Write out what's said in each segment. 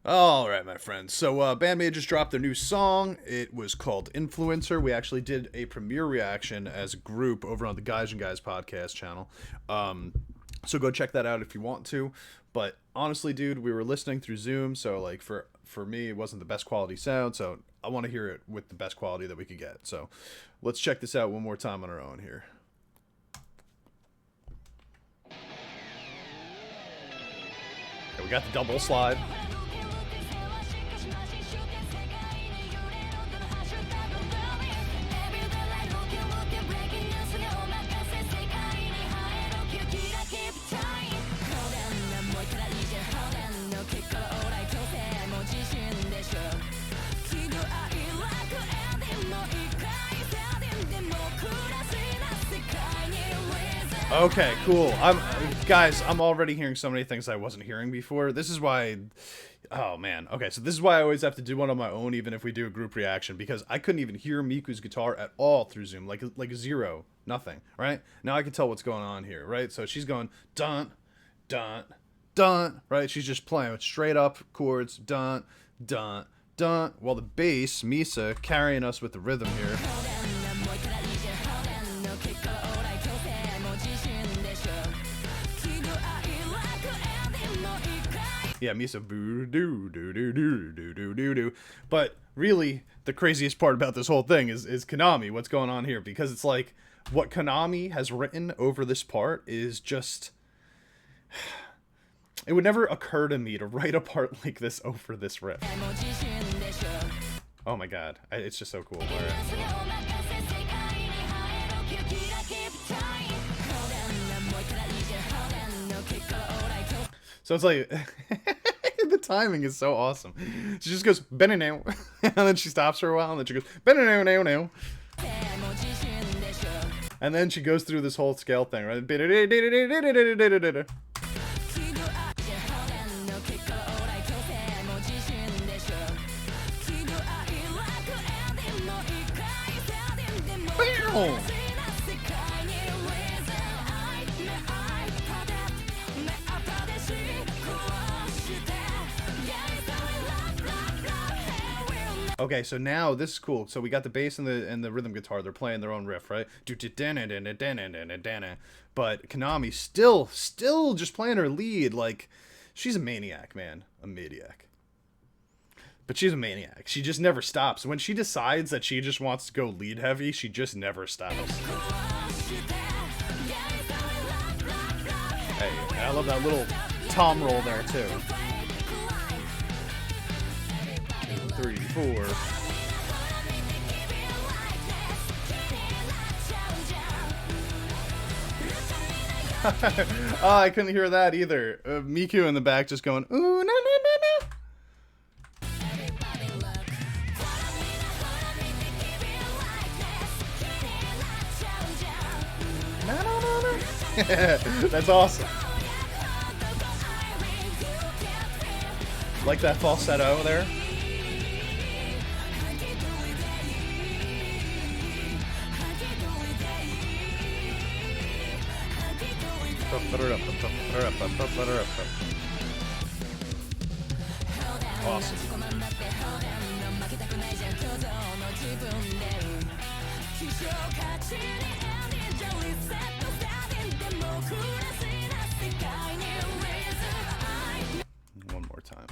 All right, my friends. So, BAND-MAID just dropped their new song. It was called Influencer. We actually did a premiere reaction as a group over on the Guys and Guys podcast channel. So go check that out if you want to. But honestly, dude, we were listening through Zoom, so like for me, it wasn't the best quality sound. So I want to hear it with the best quality that we could get. So let's check this out one more time on our own here. Okay, we got the double slide. Okay, cool. I'm already hearing so many things I wasn't hearing before. This is why, oh man. Okay, so this is why I always have to do one on my own, even if we do a group reaction, because I couldn't even hear Miku's guitar at all through Zoom, like zero, nothing. Right now, I can tell what's going on here. Right, so she's going dun, dun, dun. Right, she's just playing with straight up chords, dun, dun, dun. While the bass, Misa, carrying us with the rhythm here. Yeah, Misa boo doo doo doo doo doo doo doo doo. But really, the craziest part about this whole thing is Konami. What's going on here? Because it's like what Konami has written over this part is just. It would never occur to me to write a part like this over this riff. Oh my god, it's just so cool. All right. So it's like, the timing is so awesome. She just goes, "Benny-now," and then she stops for a while, and then she goes, "Benny-now-now-now." And then she goes through this whole scale thing, right? Okay, so now this is cool. So we got the bass and the rhythm guitar. They're playing their own riff, right? But Konami still just playing her lead like she's a maniac, man, a maniac. But she's a maniac. She just never stops. When she decides that she just wants to go lead heavy, she just never stops. Hey, I love that little tom roll there too. 3, 4. Oh, I couldn't hear that either. Miku in the back just going, ooh, no, no, no, no. No, no, no, no. That's awesome. Like that falsetto there. Awesome. One more time.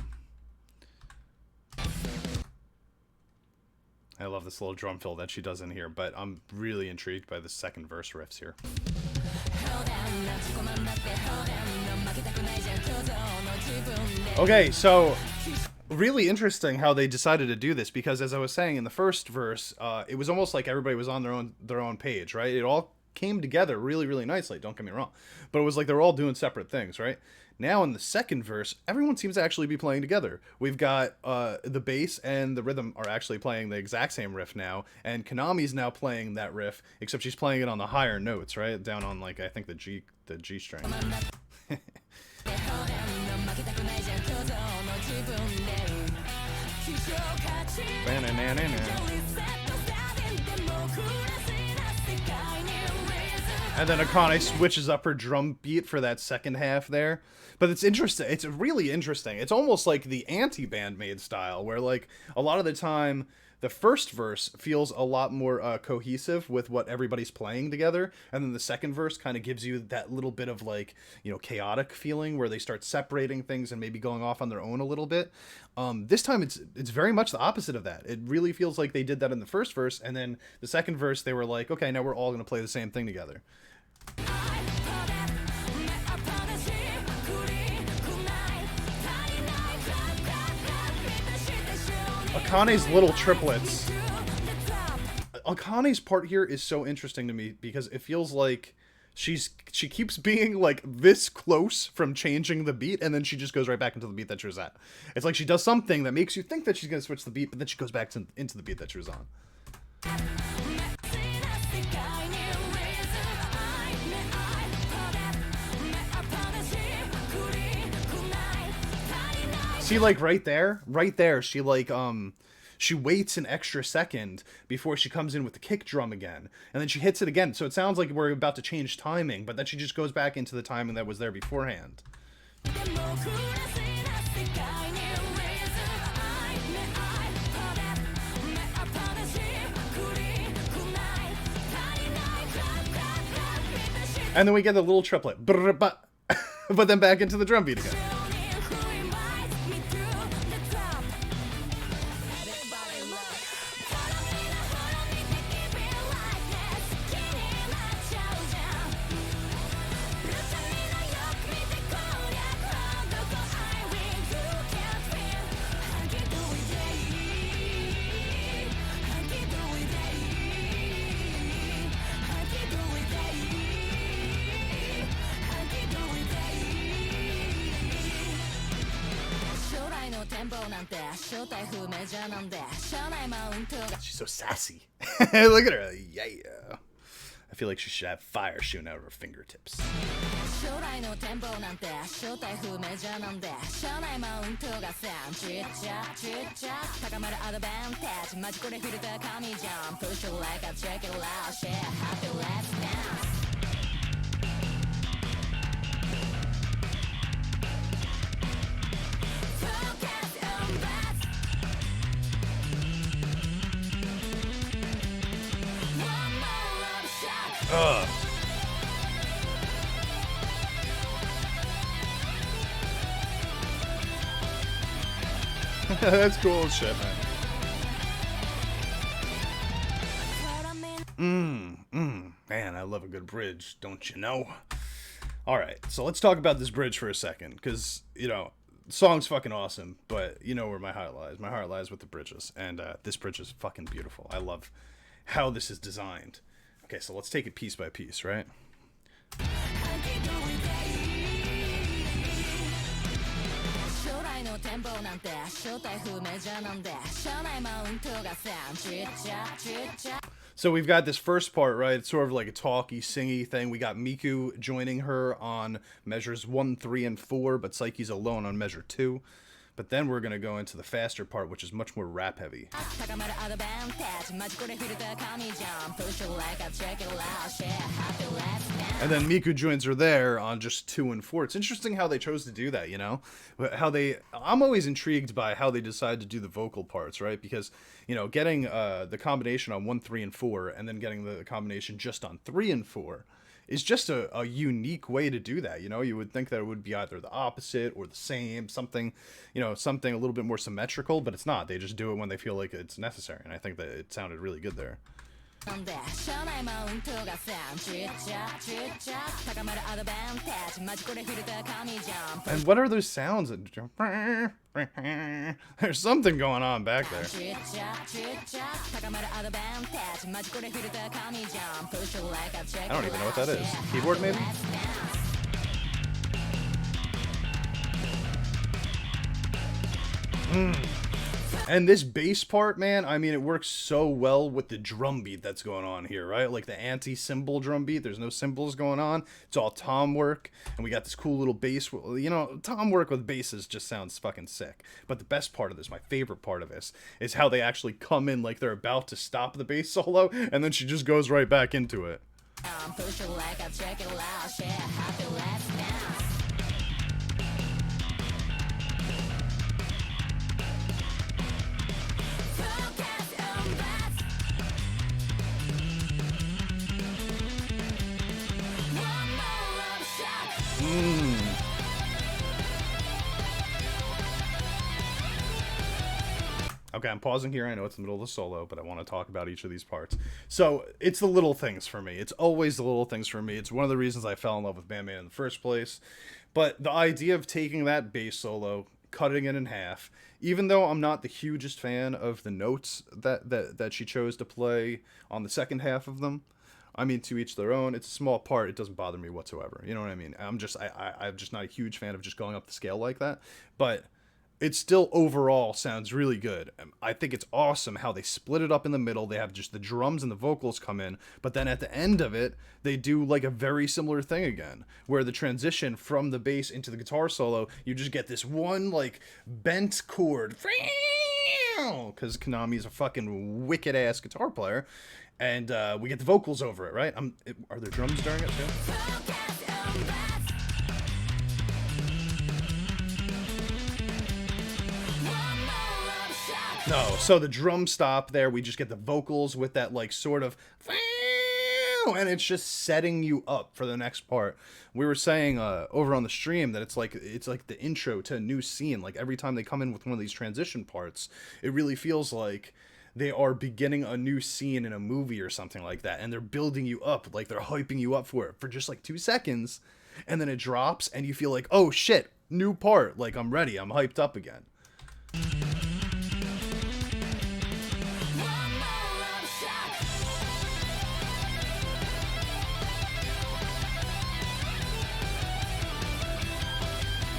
I love this little drum fill that she does in here, but I'm really intrigued by the second verse riffs here. Okay, so really interesting how they decided to do this, because as I was saying in the first verse, it was almost like everybody was on their own page, right? It all came together really, really nicely, don't get me wrong. But it was like they were all doing separate things, right? Now in the second verse, everyone seems to actually be playing together. We've got the bass and the rhythm are actually playing the exact same riff now, and Konami's now playing that riff, except she's playing it on the higher notes, right? Down on, like, I think the G string. And then Akane switches up her drum beat for that second half there. But it's interesting. It's really interesting. It's almost like the anti-Band-Maid style, where like a lot of the time the first verse feels a lot more cohesive with what everybody's playing together, and then the second verse kind of gives you that little bit of like, you know, chaotic feeling where they start separating things and maybe going off on their own a little bit. This time it's very much the opposite of that. It really feels like they did that in the first verse, and then the second verse they were like, okay, now we're all going to play the same thing together. Akane's little triplets. Akane's part here is so interesting to me because it feels like she keeps being like this close from changing the beat, and then she just goes right back into the beat that she was at. It's like she does something that makes you think that she's gonna switch the beat, but then she goes back into the beat that she was on. See, like right there, she like she waits an extra second before she comes in with the kick drum again, and then she hits it again. So it sounds like we're about to change timing, but then she just goes back into the timing that was there beforehand. And then we get the little triplet, but then back into the drum beat again. She's so sassy. Look at her. Yeah. I feel like she should have fire shooting out of her fingertips. Ugh. That's cool as shit, man. Man, I love a good bridge, don't you know? Alright, so let's talk about this bridge for a second, because, you know, the song's fucking awesome, but you know where my heart lies. My heart lies with the bridges, and this bridge is fucking beautiful. I love how this is designed. Okay, so let's take it piece by piece, right? So we've got this first part, right? It's sort of like a talky, singy thing. We got Miku joining her on measures 1, 3, and 4, but Psyche's alone on measure 2. But then we're going to go into the faster part, which is much more rap heavy. And then Miku joins her there on just 2 and 4. It's interesting how they chose to do that, you know? I'm always intrigued by how they decide to do the vocal parts, right? Because, you know, getting the combination on 1, 3, and 4, and then getting the combination just on 3 and 4, is just a unique way to do that. You know, you would think that it would be either the opposite or the same, something, you know, something a little bit more symmetrical, but it's not. They just do it when they feel like it's necessary, and I think that it sounded really good there. And what are those sounds? There's something going on back there. I don't even know what that is. Keyboard, maybe? And this bass part, man, I mean, it works so well with the drum beat that's going on here, right? Like the anti-cymbal drum beat, there's no cymbals going on. It's all tom work, and we got this cool little bass. You know, tom work with basses just sounds fucking sick. But the best part of this, my favorite part of this, is how they actually come in like they're about to stop the bass solo, and then she just goes right back into it. Push it like I check it loud, share happy, let's dance. Focus on that. One more love shot. Okay, I'm pausing here. I know it's the middle of the solo, but I want to talk about each of these parts. So, it's the little things for me. It's always the little things for me. It's one of the reasons I fell in love with BAND-MAID in the first place. But the idea of taking that bass solo, cutting it in half, even though I'm not the hugest fan of the notes that she chose to play on the second half of them, I mean, to each their own. It's a small part. It doesn't bother me whatsoever. You know what I mean? I'm just not a huge fan of just going up the scale like that. But it still overall sounds really good. I think it's awesome how they split it up in the middle. They have just the drums and the vocals come in, but then at the end of it, they do like a very similar thing again, where the transition from the bass into the guitar solo, you just get this one like bent chord, because Konami's a fucking wicked ass guitar player, and we get the vocals over it, right? Are there drums during it too? No, so the drum stop there, we just get the vocals with that like sort of, and it's just setting you up for the next part. We were saying over on the stream that it's like the intro to a new scene. Like every time they come in with one of these transition parts, it really feels like they are beginning a new scene in a movie or something like that, and they're building you up, like they're hyping you up for it for just like 2 seconds, and then it drops and you feel like, oh shit, new part, like I'm ready, I'm hyped up again.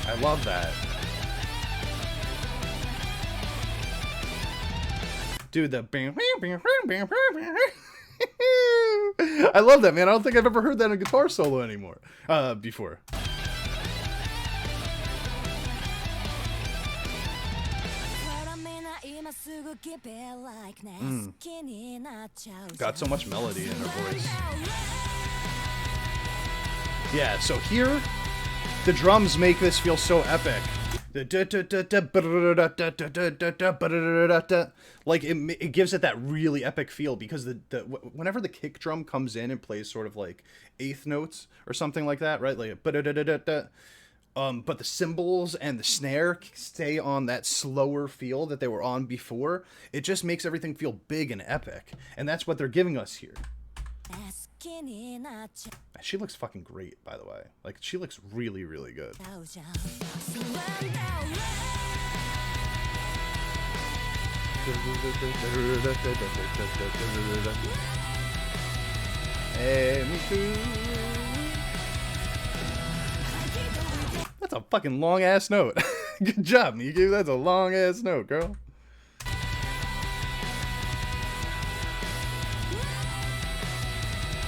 I love that. Dude, the I love that, man. I don't think I've ever heard that in a guitar solo anymore. Before. Got so much melody in her voice. Yeah, so here, the drums make this feel so epic. Like it gives it that really epic feel, because whenever the kick drum comes in and plays sort of like eighth notes or something like that, right? Like but the cymbals and the snare stay on that slower feel that they were on before. It just makes everything feel big and epic, and that's what they're giving us here. She looks fucking great, by the way. Like, she looks really, really good. Hey, Miku. That's a fucking long-ass note. Good job, Miku. That's a long-ass note, girl.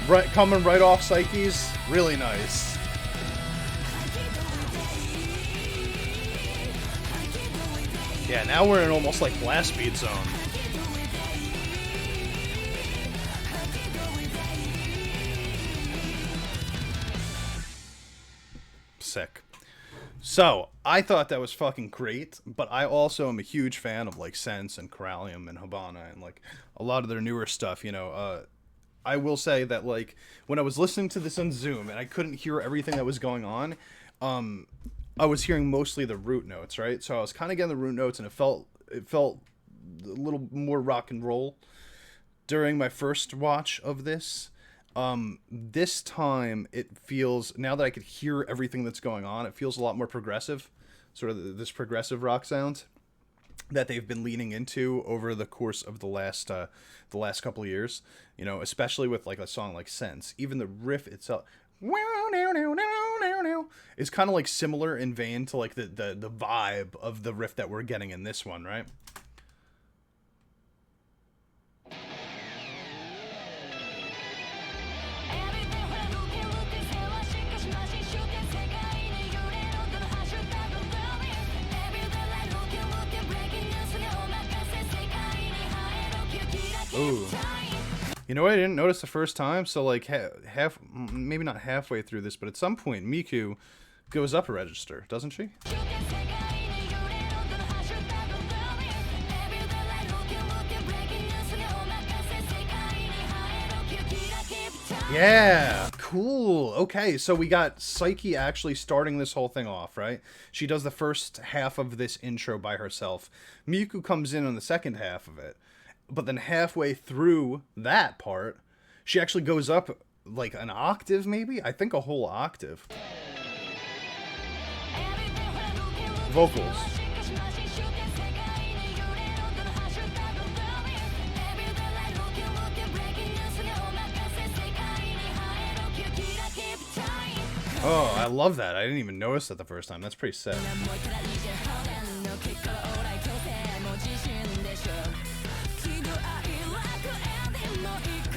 Right, coming right off Psyche's, really nice. Yeah, now we're in almost like blast beat zone. Sick. So, I thought that was fucking great, but I also am a huge fan of like Sense and Corallium and Habana and like a lot of their newer stuff, you know. I will say that, like, when I was listening to this on Zoom and I couldn't hear everything that was going on, I was hearing mostly the root notes, right? So I was kind of getting the root notes, and it felt a little more rock and roll during my first watch of this. This time it feels, now that I could hear everything that's going on, it feels a lot more progressive, sort of this progressive rock sound that they've been leaning into over the course of the last couple of years, you know, especially with like a song like Sense. Even the riff itself is kind of like similar in vein to like the vibe of the riff that we're getting in this one, right? Ooh. You know what I didn't notice the first time? So like half, maybe not halfway through this, but at some point Miku goes up a register, doesn't she? Yeah, cool. Okay, so we got Psyche actually starting this whole thing off, right? She does the first half of this intro by herself. Miku comes in on the second half of it. But then halfway through that part, she actually goes up like an octave, maybe? I think a whole octave. Vocals. Oh, I love that. I didn't even notice that the first time. That's pretty sick.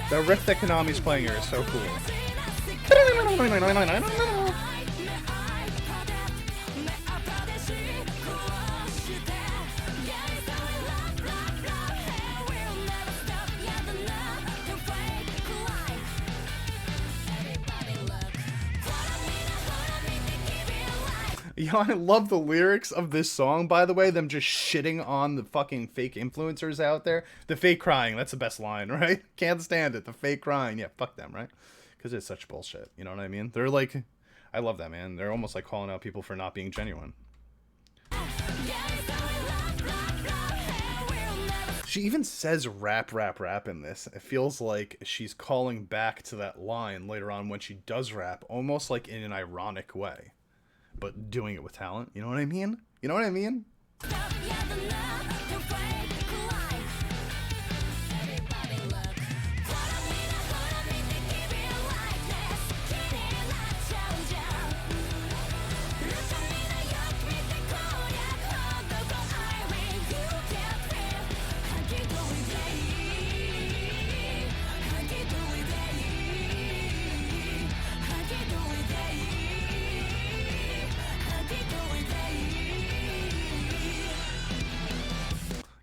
The riff that Konami's playing here is so cool. Yo, I love the lyrics of this song, by the way. Them just shitting on the fucking fake influencers out there. The fake crying, that's the best line, right? Can't stand it. The fake crying. Yeah, fuck them, right? Because it's such bullshit. You know what I mean? They're like, I love that, man. They're almost like calling out people for not being genuine. She even says rap, rap, rap in this. It feels like she's calling back to that line later on when she does rap, almost like in an ironic way. But doing it with talent, you know what I mean? You know what I mean?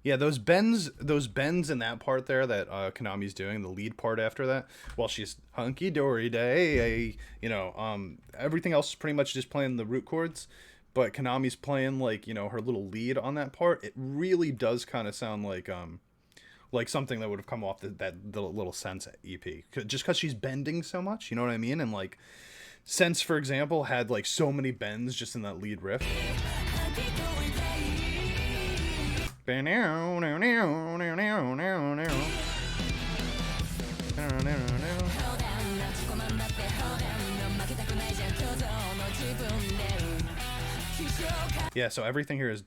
Yeah, those bends in that part there that Konami's doing, the lead part after that, while she's hunky dory day, you know, everything else is pretty much just playing the root chords, but Konami's playing like, you know, her little lead on that part. It really does kind of sound like something that would have come off that little Sense EP, just because she's bending so much, you know what I mean? And like Sense, for example, had like so many bends just in that lead riff. Yeah, so everything here is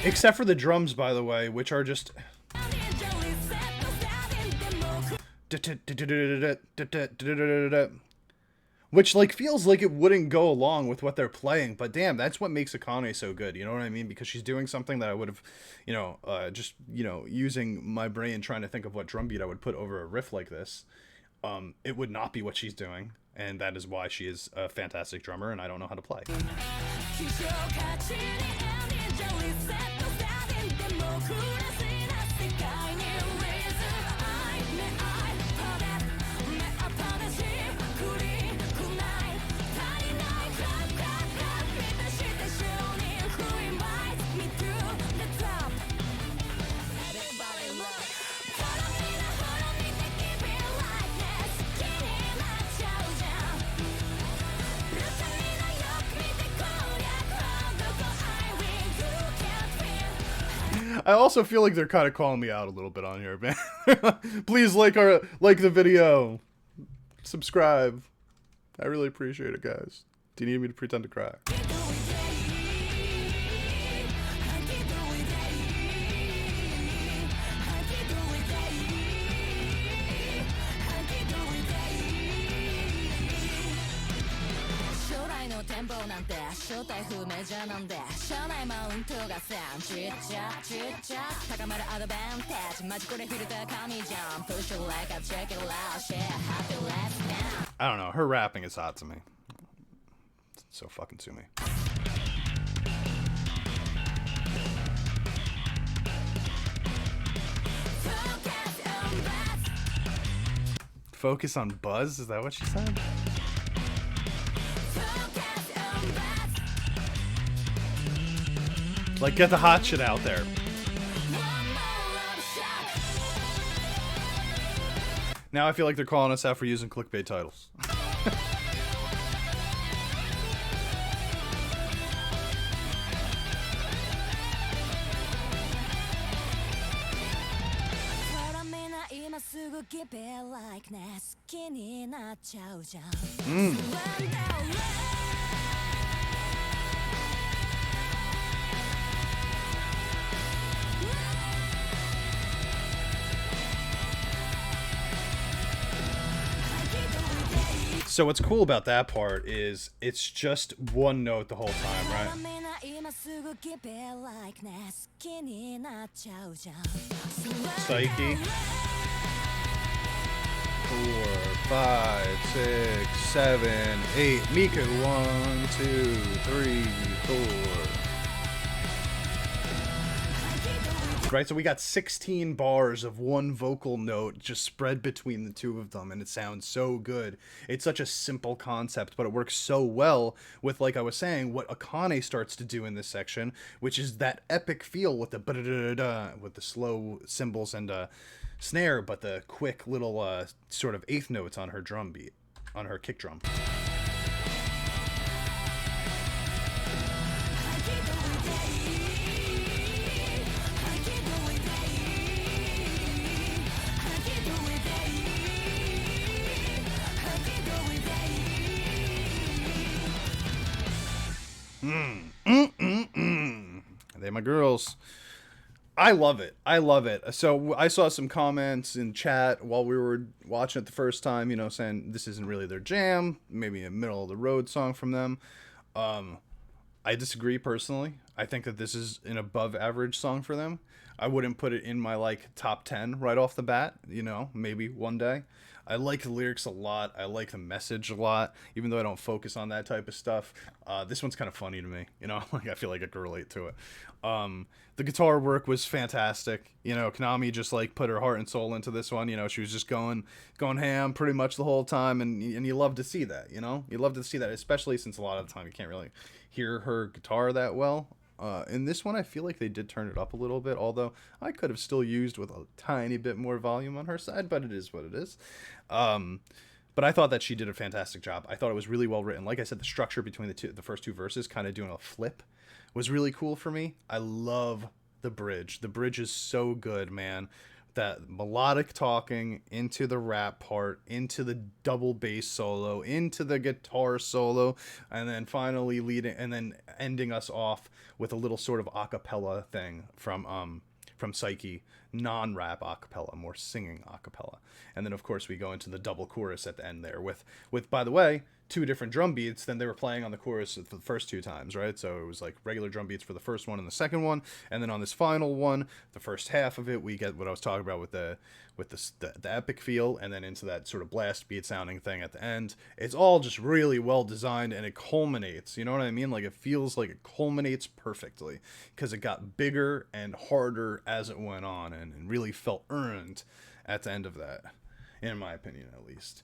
except for the drums, by the way, which are just which like feels like it wouldn't go along with what they're playing, but damn, that's what makes Akane so good, you know what I mean? Because she's doing something that I would have, you know, just, you know, using my brain trying to think of what drum beat I would put over a riff like this, it would not be what she's doing, and that is why she is a fantastic drummer and I don't know how to play. I also feel like they're kind of calling me out a little bit on here, man. Please like the video, subscribe. I really appreciate it, guys. Do you need me to pretend to cry? I don't know. Her rapping is hot to me. So fucking sue me. Focus on buzz? Is that what she said? Like, get the hot shit out there. Now I feel like they're calling us out for using clickbait titles. So what's cool about that part is it's just one note the whole time, right? Psyche. 4, 5, 6, 7, 8. Miku. 1, 2, 3, 4. Right, so we got 16 bars of one vocal note just spread between the two of them, and it sounds so good. It's such a simple concept, but it works so well with, like I was saying, what Akane starts to do in this section, which is that epic feel with the ba-da-da-da-da, with the slow cymbals and snare, but the quick little sort of eighth notes on her drum beat, on her kick drum. They my girls. I love it. I love it. So I saw some comments in chat while we were watching it the first time, you know, saying this isn't really their jam, maybe a middle of the road song from them. I disagree personally. I think that this is an above average song for them. I wouldn't put it in my like top 10 right off the bat, you know, maybe one day. I like the lyrics a lot. I like the message a lot, even though I don't focus on that type of stuff. This one's kind of funny to me, you know, like I feel like I could relate to it. The guitar work was fantastic. You know, Konami just like put her heart and soul into this one. You know, she was just going ham pretty much the whole time, and you love to see that. You know, you love to see that, especially since a lot of the time you can't really hear her guitar that well. In this one, I feel like they did turn it up a little bit, although I could have still used with a tiny bit more volume on her side, but it is what it is. But I thought that she did a fantastic job. I thought it was really well written. Like I said, the structure between the first two verses, kind of doing a flip, was really cool for me. I love the bridge. The bridge is so good, man. That melodic talking into the rap part, into the double bass solo, into the guitar solo, and then finally leading and then ending us off with a little sort of a cappella thing from Psyche, non-rap a cappella, more singing a cappella. And then of course we go into the double chorus at the end there with by the way, two different drum beats than they were playing on the chorus for the first two times, right? So it was like regular drum beats for the first one and the second one, and then on this final one, the first half of it, we get what I was talking about with the epic feel, and then into that sort of blast beat sounding thing at the end. It's all just really well designed, and it culminates, you know what I mean? Like it feels like it culminates perfectly because it got bigger and harder as it went on, and really felt earned at the end of that, in my opinion at least.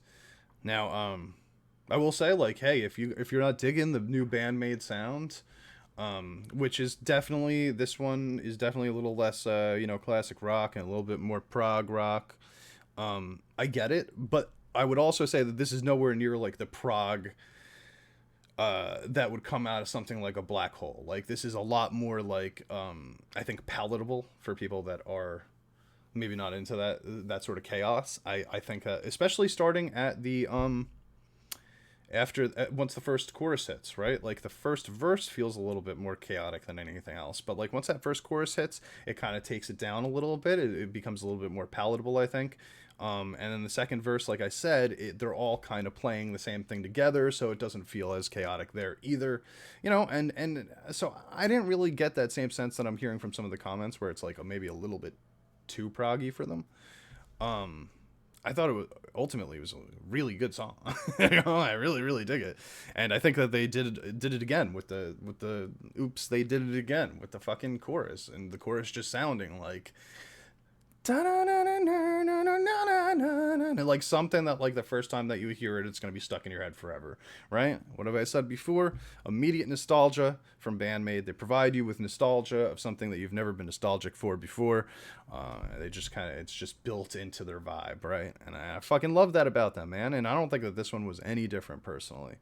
Now, I will say, like, hey, if you're not digging the new BAND-MAID sound, which is definitely, this one is definitely a little less, classic rock and a little bit more prog rock. I get it, but I would also say that this is nowhere near like the prog that would come out of something like a Black Hole. Like this is a lot more like, I think palatable for people that are maybe not into that sort of chaos. I think, especially starting at the, once the first chorus hits, right? Like the first verse feels a little bit more chaotic than anything else, but like once that first chorus hits, it kind of takes it down a little bit. It becomes a little bit more palatable, I think. And then the second verse, like I said, they're all kind of playing the same thing together, so it doesn't feel as chaotic there either, you know. And so I didn't really get that same sense that I'm hearing from some of the comments, where it's like maybe a little bit too proggy for them. I thought ultimately it was a really good song. I really, really dig it, and I think that they did it again with the oops, they did it again with the fucking chorus, and the chorus just sounding like Like something that like the first time that you hear it, it's gonna be stuck in your head forever, right? What have I said before? Immediate nostalgia from BAND-MAID. They provide you with nostalgia of something that you've never been nostalgic for before. They just kind of, it's just built into their vibe, right? And I fucking love that about them, man. And I don't think that this one was any different personally.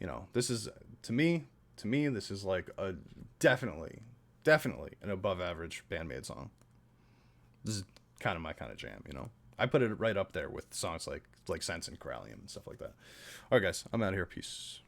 You know, this is to me, this is like a definitely an above average BAND-MAID song. This is kind of my kind of jam, you know. I put it right up there with songs like Sense and Corallium and stuff like that. All right, guys, I'm out of here. Peace.